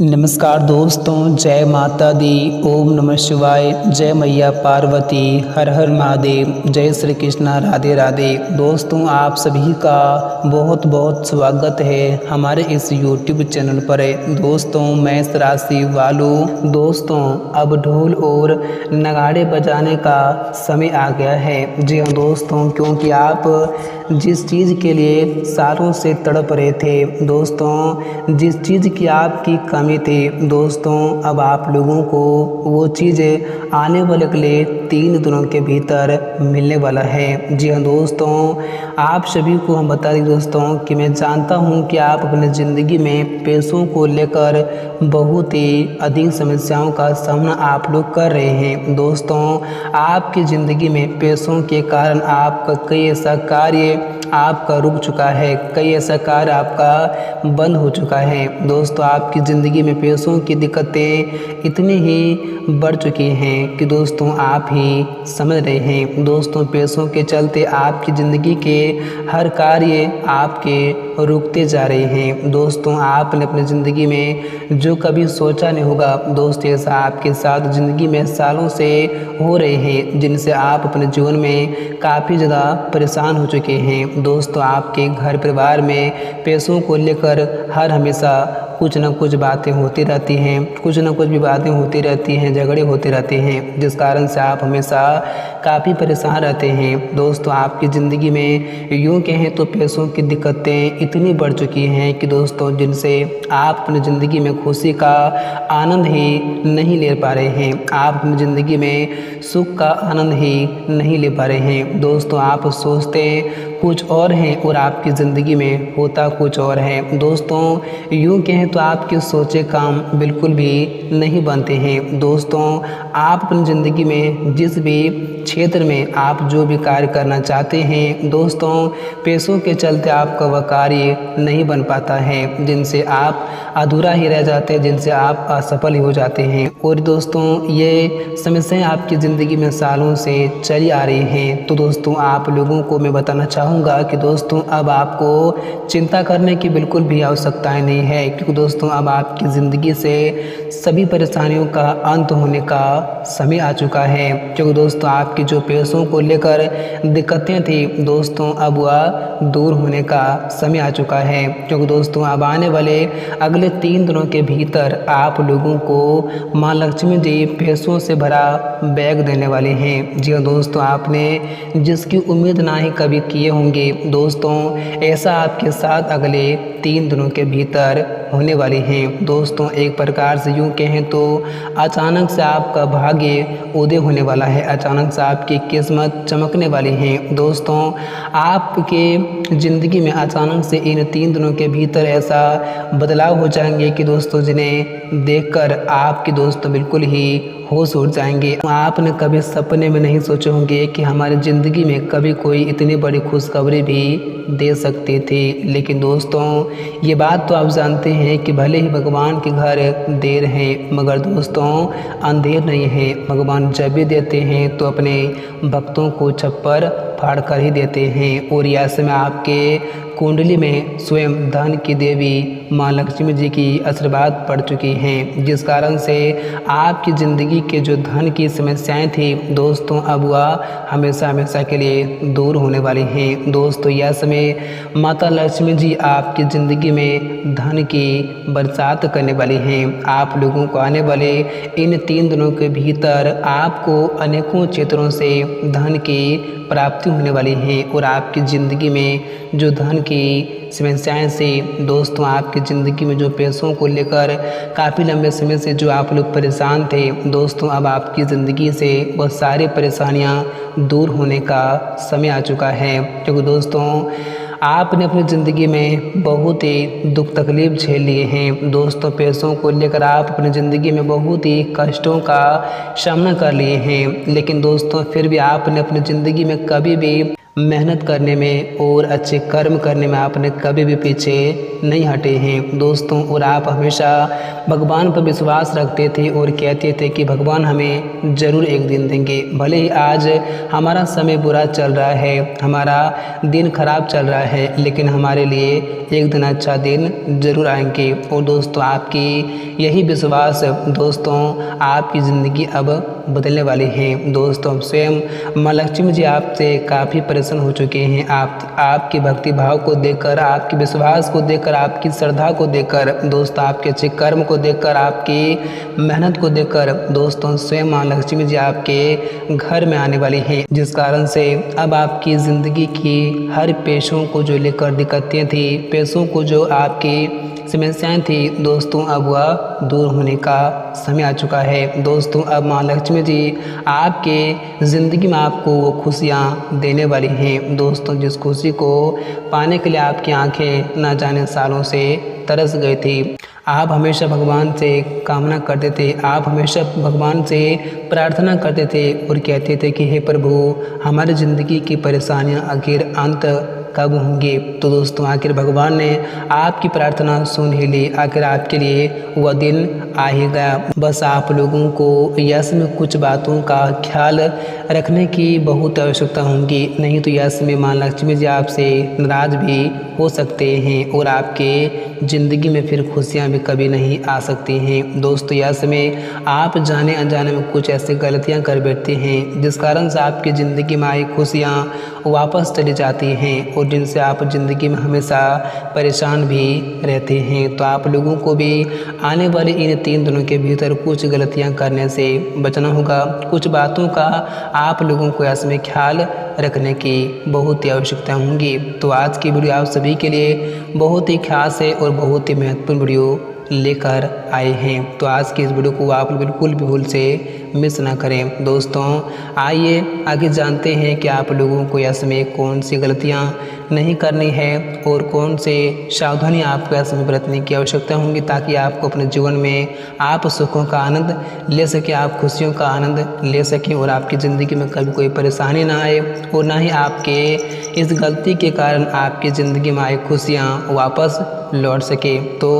नमस्कार दोस्तों, जय माता दी। ओम नमः शिवाय। जय मैया पार्वती। हर हर महादेव। जय श्री कृष्णा। राधे राधे। दोस्तों, आप सभी का बहुत बहुत स्वागत है हमारे इस YouTube चैनल पर। दोस्तों, मैं राशि वालों, दोस्तों अब ढोल और नगाड़े बजाने का समय आ गया है। जी हाँ दोस्तों, क्योंकि आप जिस चीज़ के लिए सालों से तड़प रहे थे दोस्तों, जिस चीज़ की आपकी कमी थी दोस्तों, अब आप लोगों को वो चीज़ें आने वाले अगले 3 दिनों के भीतर मिलने वाला है। जी हाँ दोस्तों, आप सभी को हम बता दें दोस्तों कि मैं जानता हूँ कि आप अपनी ज़िंदगी में पैसों को लेकर बहुत ही अधिक समस्याओं का सामना आप लोग कर रहे हैं। दोस्तों, आपकी ज़िंदगी में पैसों के कारण आपका कई ऐसा कार्य आपका रुक चुका है, कई ऐसा कार्य आपका बंद हो चुका है। दोस्तों, आपकी ज़िंदगी में पैसों की दिक्कतें इतनी ही बढ़ चुकी हैं कि दोस्तों आप ही समझ रहे हैं। दोस्तों, पैसों के चलते आपकी ज़िंदगी के हर कार्य आपके रुकते जा रहे हैं। दोस्तों, आपने अपनी ज़िंदगी में जो कभी सोचा नहीं होगा दोस्त, ऐसा आपके साथ ज़िंदगी में सालों से हो रहे हैं, जिनसे आप अपने जीवन में काफ़ी ज़्यादा परेशान हो चुके हैं। दोस्तों, आपके घर परिवार में पैसों को लेकर हर हमेशा कुछ न कुछ बातें होती रहती हैं, कुछ न कुछ विवादें होती रहती हैं, झगड़े होते रहते हैं, जिस कारण से आप हमेशा काफ़ी परेशान रहते हैं। दोस्तों, आपकी ज़िंदगी में यूँ कहें तो पैसों की दिक्कतें इतनी बढ़ चुकी हैं कि दोस्तों, जिनसे आप अपनी ज़िंदगी में खुशी का आनंद ही नहीं ले पा रहे हैं, आप अपनी ज़िंदगी में सुख का आनंद ही नहीं ले पा रहे हैं। दोस्तों, आप सोचते कुछ और हैं और आपकी ज़िंदगी में होता कुछ और है। दोस्तों, यूँ कहें तो आपके सोचे काम बिल्कुल भी नहीं बनते हैं। दोस्तों, आप अपनी ज़िंदगी में जिस भी क्षेत्र में आप जो भी कार्य करना चाहते हैं दोस्तों, पैसों के चलते आपका वह कार्य नहीं बन पाता है, जिनसे आप अधूरा ही रह जाते हैं, जिनसे आप असफल ही हो जाते हैं। और दोस्तों, ये समस्याएं आपकी ज़िंदगी में सालों से चली आ रही हैं। तो दोस्तों, आप लोगों को मैं बताना चाहूँगा कि दोस्तों, अब आपको चिंता करने की बिल्कुल भी आवश्यकता नहीं है, क्योंकि दोस्तों अब आपकी ज़िंदगी से सभी परेशानियों का अंत होने का समय आ चुका है। क्योंकि दोस्तों, आपकी जो पैसों को लेकर दिक्कतें थी दोस्तों, अब वह दूर होने का समय आ चुका है। क्योंकि दोस्तों, अब आने वाले अगले 3 दिनों के भीतर आप लोगों को माँ लक्ष्मी जी पैसों से भरा बैग देने वाले हैं। जी हाँ दोस्तों, आपने जिसकी उम्मीद ना ही कभी किए होंगे दोस्तों, ऐसा आपके साथ अगले 3 दिनों के भीतर होने वाली हैं। दोस्तों, एक प्रकार से यूँ कहें तो अचानक से आपका भाग्य उदय होने वाला है, अचानक से आपकी किस्मत चमकने वाली है। दोस्तों, आपके ज़िंदगी में अचानक से इन 3 दिनों के भीतर ऐसा बदलाव हो जाएंगे कि दोस्तों, जिन्हें देखकर आपके दोस्त बिल्कुल ही होश उड़ जाएंगे। आपने कभी सपने में नहीं सोचे होंगे कि हमारी ज़िंदगी में कभी कोई इतनी बड़ी खुशखबरी भी दे सकती थी। लेकिन दोस्तों, ये बात तो आप जानते हैं कि भले ही भगवान के घर देर है, मगर दोस्तों अंधेर नहीं है। भगवान जब भी देते हैं तो अपने भक्तों को छप्पर फाड़ कर ही देते हैं। और ऐसे में आपके कुंडली में स्वयं धन की देवी माँ लक्ष्मी जी की आशीर्वाद पड़ चुकी हैं, जिस कारण से आपकी ज़िंदगी के जो धन की समस्याएं थी दोस्तों, अब वह हमेशा हमेशा के लिए दूर होने वाली हैं। दोस्तों, यह समय माता लक्ष्मी जी आपकी ज़िंदगी में धन की बरसात करने वाली हैं। आप लोगों को आने वाले इन 3 दिनों के भीतर आपको अनेकों क्षेत्रों से धन की प्राप्ति होने वाली है। और आपकी ज़िंदगी में जो धन की समस्याएं से दोस्तों, आपकी ज़िंदगी में जो पैसों को लेकर काफ़ी लंबे समय से जो आप लोग परेशान थे दोस्तों, अब आपकी ज़िंदगी से वह सारी परेशानियां दूर होने का समय आ चुका है। क्योंकि दोस्तों, आपने अपनी ज़िंदगी में बहुत ही दुख तकलीफ झेल लिए हैं। दोस्तों, पैसों को लेकर आप अपनी ज़िंदगी में बहुत ही कष्टों का सामना कर लिए हैं। लेकिन दोस्तों, फिर भी आपने अपनी ज़िंदगी में कभी भी मेहनत करने में और अच्छे कर्म करने में आपने कभी भी पीछे नहीं हटे हैं दोस्तों। और आप हमेशा भगवान पर विश्वास रखते थे और कहते थे कि भगवान हमें ज़रूर एक दिन देंगे। भले ही आज हमारा समय बुरा चल रहा है, हमारा दिन खराब चल रहा है, लेकिन हमारे लिए एक दिन अच्छा दिन ज़रूर आएंगे। और दोस्तों आपकी यही विश्वास दोस्तों आपकी ज़िंदगी अब बदलने वाली है। दोस्तों स्वयं माँ लक्ष्मी जी आपसे काफ़ी परेशान हो चुके हैं। आपकी भक्ति भाव को देखकर, आपके विश्वास को देखकर, आपकी श्रद्धा को देखकर, दोस्तों आपके अच्छे कर्म को देखकर, आपकी मेहनत को देखकर दोस्तों स्वयं माँ लक्ष्मी जी आपके घर में आने वाली हैं, जिस कारण से अब आपकी ज़िंदगी की हर पेशों को जो लेकर दिक्कतें थी, पेशों को जो आपकी समस्याएं थी दोस्तों अब वह दूर होने का समय आ चुका है। दोस्तों अब माँ लक्ष्मी जी आपके ज़िंदगी में आपको वो खुशियाँ देने वाली हैं दोस्तों, जिस खुशी को पाने के लिए आपकी आंखें न जाने सालों से तरस गई थी। आप हमेशा भगवान से कामना करते थे, आप हमेशा भगवान से प्रार्थना करते थे और कहते थे कि हे प्रभु हमारी ज़िंदगी की परेशानियाँ आखिर अंत कब होंगे। तो दोस्तों आखिर भगवान ने आपकी प्रार्थना सुन ही ली, आखिर आपके लिए वह दिन आ ही गया। बस आप लोगों को यश में कुछ बातों का ख्याल रखने की बहुत आवश्यकता होगी, नहीं तो यश में माँ लक्ष्मी जी आपसे नाराज भी हो सकते हैं और आपके ज़िंदगी में फिर खुशियाँ भी कभी नहीं आ सकती हैं। दोस्तों यश में आप जाने अनजाने में कुछ ऐसी गलतियाँ कर बैठते हैं जिस कारण से आपकी ज़िंदगी में आई खुशियाँ वापस चली जाती हैं और जिनसे आप ज़िंदगी में हमेशा परेशान भी रहते हैं। तो आप लोगों को भी आने वाले इन 3 दिनों के भीतर कुछ गलतियां करने से बचना होगा। कुछ बातों का आप लोगों को इसमें ख्याल रखने की बहुत ही आवश्यकता होंगी। तो आज की वीडियो आप सभी के लिए बहुत ही खास है और बहुत ही महत्वपूर्ण वीडियो लेकर आए हैं। तो आज की इस वीडियो को आप बिल्कुल भी भूल से मिस ना करें। दोस्तों आइए आगे जानते हैं कि आप लोगों को इसमें कौन सी गलतियां नहीं करनी है और कौन से सावधानी आपको इसमें बरतने की आवश्यकता होंगी, ताकि आपको अपने जीवन में आप सुखों का आनंद ले सकें, आप खुशियों का आनंद ले सकें और आपकी ज़िंदगी में कभी कोई परेशानी ना आए और ना ही आपके इस गलती के कारण आपकी ज़िंदगी में आए खुशियाँ वापस लौट सके। तो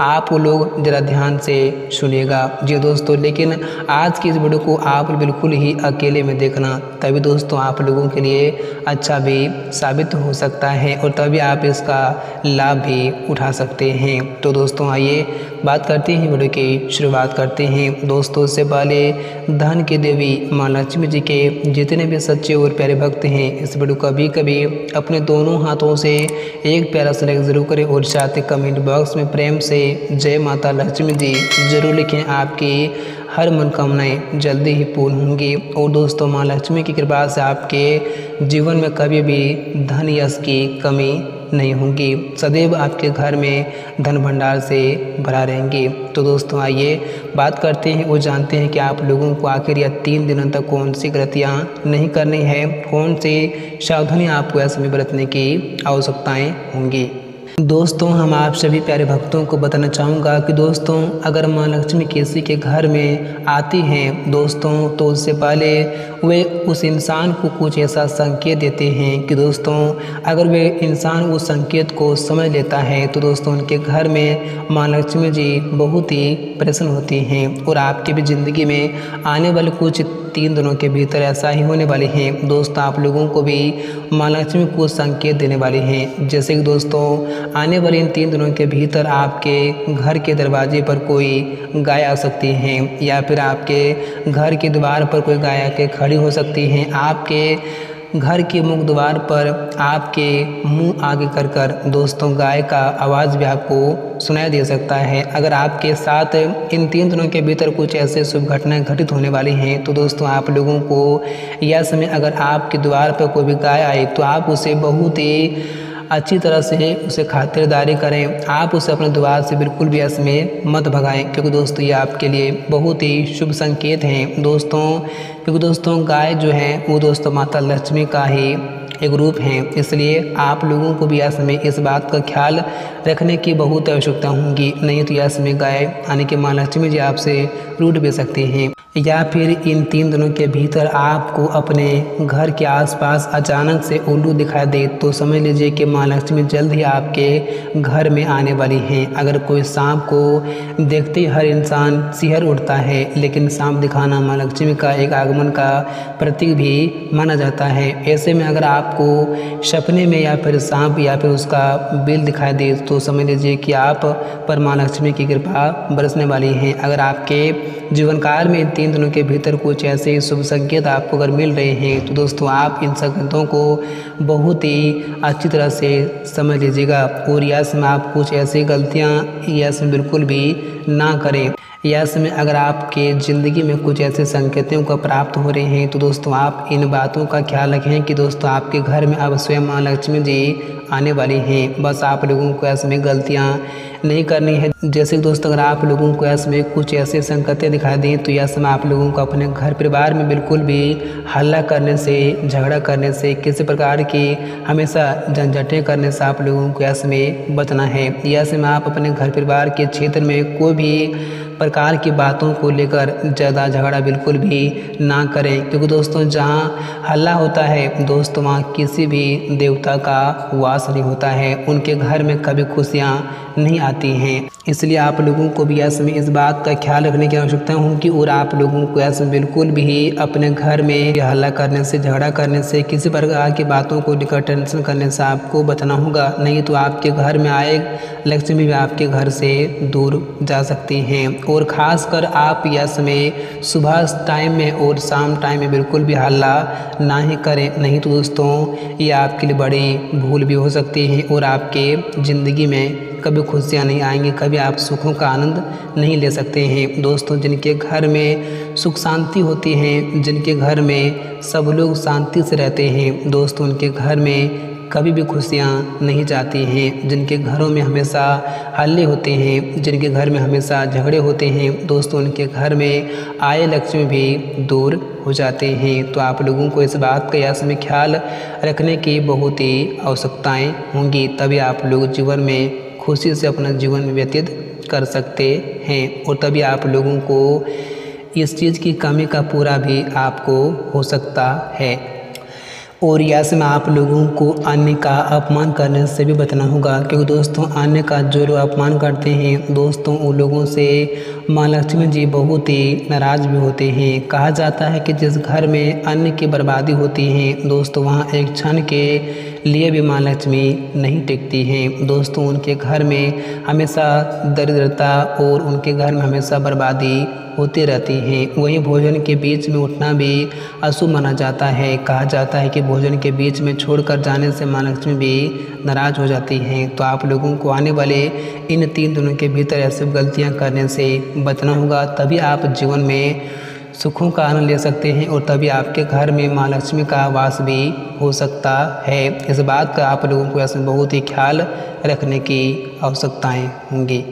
आप लोग ज़रा ध्यान से सुनिएगा जी दोस्तों। लेकिन आज की इस वीडियो को आप बिल्कुल ही अकेले में देखना, तभी दोस्तों आप लोगों के लिए अच्छा भी साबित हो सकता है और तभी आप इसका लाभ भी उठा सकते हैं। तो दोस्तों आइए बात करते हैं, वीडियो की शुरुआत करते हैं। दोस्तों से पहले धन की देवी माँ लक्ष्मी जी के जितने भी सच्चे और प्यारे भक्त हैं, इस वीडियो को कभी अपने दोनों हाथों से एक प्यारा सा लाइक जरूर करें और साथ ही कमेंट बॉक्स में प्रेम से जय माता लक्ष्मी जी जरूर लिखें। आपकी हर मनोकामनाएं जल्दी ही पूर्ण होंगी और दोस्तों माँ लक्ष्मी की कृपा से आपके जीवन में कभी भी धन यश की कमी नहीं होगी, सदैव आपके घर में धन भंडार से भरा रहेंगे। तो दोस्तों आइए बात करते हैं और जानते हैं कि आप लोगों को आखिर यह 3 दिनों तक कौन सी गलतियाँ नहीं करनी है, कौन सी सावधानी आपको ऐसे में बरतने की आवश्यकताएँ होंगी। दोस्तों हम आप सभी प्यारे भक्तों को बताना चाहूँगा कि दोस्तों अगर माँ लक्ष्मी किसी के घर में आती हैं दोस्तों, तो उससे पहले वे उस इंसान को कुछ ऐसा संकेत देते हैं कि दोस्तों अगर वे इंसान उस संकेत को समझ लेता है तो दोस्तों उनके घर में माँ लक्ष्मी जी बहुत ही प्रसन्न होती हैं और आपकी भी ज़िंदगी में आने वाले कुछ 3 दिनों के भीतर ऐसा ही होने वाले हैं। दोस्तों आप लोगों को भी माँ लक्ष्मी कुछ संकेत देने वाले हैं, जैसे कि दोस्तों आने वाले इन 3 दिनों के भीतर आपके घर के दरवाजे पर कोई गाय आ सकती है या फिर आपके घर के द्वार पर कोई गाय आके खड़ी हो सकती है। आपके घर के मुख्य द्वार पर आपके मुंह आगे कर दोस्तों गाय का आवाज़ भी आपको सुनाई दे सकता है। अगर आपके साथ इन 3 दिनों के भीतर कुछ ऐसे शुभ घटनाएं घटित होने वाली हैं तो दोस्तों आप लोगों को यह समय अगर आपके द्वार पर कोई भी गाय आए तो आप उसे बहुत ही अच्छी तरह से उसे खातिरदारी करें। आप उसे अपने द्वार से बिल्कुल भी इसमें मत भगाएं, क्योंकि दोस्तों ये आपके लिए बहुत ही शुभ संकेत हैं दोस्तों। क्योंकि दोस्तों गाय जो है वो दोस्तों माता लक्ष्मी का ही एक रूप है, इसलिए आप लोगों को भी यह समय इस बात का ख्याल रखने की बहुत आवश्यकता होगी, नहीं तो यह समय गाय यानी कि माँ लक्ष्मी जी आपसे रूठ भी सकती हैं। या फिर इन 3 दिनों के भीतर आपको अपने घर के आसपास अचानक से उल्लू दिखाई दे तो समझ लीजिए कि माँ लक्ष्मी जल्द ही आपके घर में आने वाली हैं। अगर कोई सांप को देखते ही हर इंसान सिहर उठता है, लेकिन सांप दिखाना माँ लक्ष्मी का एक आगमन का प्रतीक भी माना जाता है। ऐसे में अगर आपको सपने में या फिर सांप या फिर उसका बिल दिखाई दे तो समझ लीजिए कि आप पर माँ लक्ष्मी की कृपा बरसने वाली है। अगर आपके जीवन काल में 3 दिनों के भीतर कुछ ऐसे शुभ संकेत आपको अगर मिल रहे हैं तो दोस्तों आप इन संकेतों को बहुत ही अच्छी तरह से समझ लीजिएगा। और यह समय आप कुछ ऐसी गलतियां यह समय बिल्कुल भी ना करें। यह समय अगर आपके ज़िंदगी में कुछ ऐसे संकेतों का प्राप्त हो रहे हैं तो दोस्तों आप इन बातों का ख्याल रखें कि दोस्तों आपके घर में अब स्वयं माँ लक्ष्मी जी आने वाली हैं। बस आप लोगों को ऐसे में गलतियाँ नहीं करनी है। जैसे कि दोस्तों अगर आप लोगों को ऐसे में कुछ ऐसे संकेत दिखाई दें तो यह समय आप लोगों को अपने घर परिवार में बिल्कुल भी हल्ला करने से, झगड़ा करने से, किसी प्रकार की हमेशा झंझटें करने से आप लोगों को ऐसे में बचना है। यह समय आप अपने घर परिवार के क्षेत्र में कोई भी प्रकार की बातों को लेकर ज़्यादा झगड़ा बिल्कुल भी ना करें, क्योंकि दोस्तों जहाँ हल्ला होता है दोस्तों वहाँ किसी भी देवता का वास नहीं होता है, उनके घर में कभी खुशियाँ नहीं आती हैं। इसलिए आप लोगों को भी ऐसे में इस बात का ख्याल रखने की आवश्यकता होगी और आप लोगों को ऐसे बिल्कुल भी अपने घर में हल्ला करने से, झगड़ा करने से, किसी प्रकार की बातों को लेकर टेंशन करने से आपको बचना होगा। नहीं तो आपके घर में आए लक्ष्मी भी आपके घर से दूर जा सकती हैं। और ख़ासकर आप यह समय सुबह टाइम में और शाम टाइम में बिल्कुल भी हल्ला ना ही करें, नहीं तो दोस्तों ये आपके लिए बड़ी भूल भी हो सकती है और आपके ज़िंदगी में कभी खुशियाँ नहीं आएंगी, कभी आप सुखों का आनंद नहीं ले सकते हैं। दोस्तों जिनके घर में सुख शांति होती है, जिनके घर में सब लोग शांति से रहते हैं दोस्तों, उनके घर में कभी भी खुशियाँ नहीं जाती हैं। जिनके घरों में हमेशा हल्ले होते हैं, जिनके घर में हमेशा झगड़े होते हैं दोस्तों, उनके घर में आए लक्ष्मी भी दूर हो जाते हैं। तो आप लोगों को इस बात का यह समय ख्याल रखने की बहुत ही आवश्यकताएँ होंगी, तभी आप लोग जीवन में खुशी से अपना जीवन व्यतीत कर सकते हैं और तभी आप लोगों को इस चीज़ की कमी का पूरा भी आपको हो सकता है। और यह समय आप लोगों को अन्य का अपमान करने से भी बचना होगा, क्योंकि दोस्तों अन्य का जो लोग अपमान करते हैं दोस्तों उन लोगों से माँ लक्ष्मी जी बहुत ही नाराज़ भी होते हैं। कहा जाता है कि जिस घर में अन्न की बर्बादी होती है दोस्तों वहाँ एक क्षण के लिए भी माँ लक्ष्मी नहीं टिकती हैं दोस्तों। उनके घर में हमेशा दरिद्रता और उनके घर में हमेशा बर्बादी होती रहती हैं। वहीं भोजन के बीच में उठना भी अशुभ माना जाता है। कहा जाता है कि भोजन के बीच में छोड़कर जाने से माँ लक्ष्मी भी नाराज़ हो जाती हैं। तो आप लोगों को आने वाले इन 3 दिनों के भीतर ऐसी गलतियाँ करने से बचना होगा, तभी आप जीवन में सुखों का आनंद ले सकते हैं और तभी आपके घर में माँ लक्ष्मी का वास भी हो सकता है। इस बात का आप लोगों को ऐसे बहुत ही ख्याल रखने की आवश्यकताएँ होंगी।